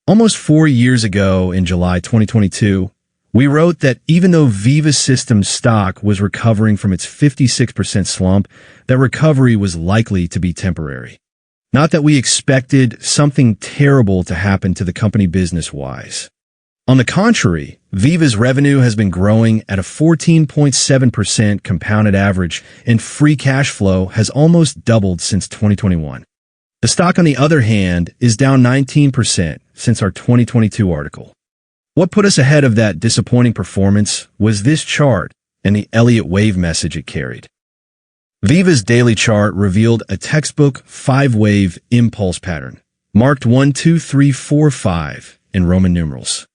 Almost 4 years ago in July 2022, we wrote that even though Veeva Systems stock was recovering from its 56% slump, that recovery was likely to be temporary. Not that we expected something terrible to happen to the company business-wise. On the contrary, Veeva's revenue has been growing at a 14.7% compounded average, and free cash flow has almost doubled since 2021. The stock, on the other hand, is down 19% since our 2022 article. What put us ahead of that disappointing performance was this chart and the Elliott wave message it carried. Veeva's daily chart revealed a textbook 5-wave impulse pattern, marked 1, 2, 3, 4, 5 in Roman numerals.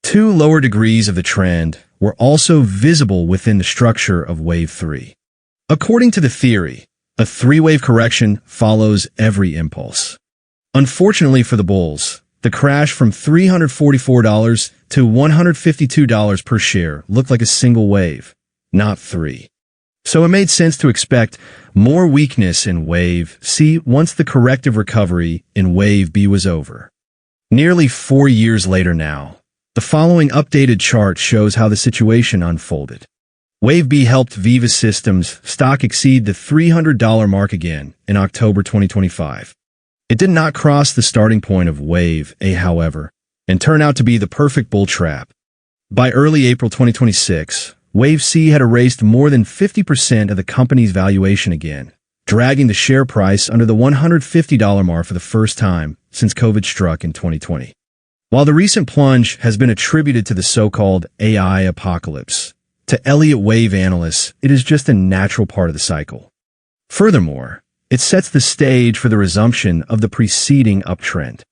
2 lower degrees of the trend were also visible within the structure of wave 3. According to the theory, a 3-wave correction follows every impulse. Unfortunately for the bulls, the crash from $344 to $152 per share looked like a single wave, not 3. So it made sense to expect more weakness in wave C once the corrective recovery in wave B was over. Nearly 4 years later now, the following updated chart shows how the situation unfolded. Wave B helped Veeva Systems stock exceed the $300 mark again in October 2025. It did not cross the starting point of Wave A, however, and turned out to be the perfect bull trap. By early April 2026, Wave C had erased more than 50% of the company's valuation again, dragging the share price under the $150 mark for the first time since COVID struck in 2020. While the recent plunge has been attributed to the so-called AI apocalypse, to Elliott wave analysts, it is just a natural part of the cycle. Furthermore, it sets the stage for the resumption of the preceding uptrend.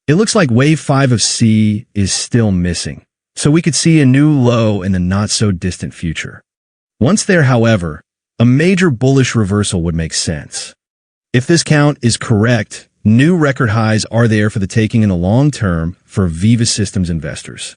It looks like wave 5 of C is still missing, so we could see a new low in the not-so-distant future. Once there, however, a major bullish reversal would make sense. If this count is correct, new record highs are there for the taking in the long term for Veeva Systems investors.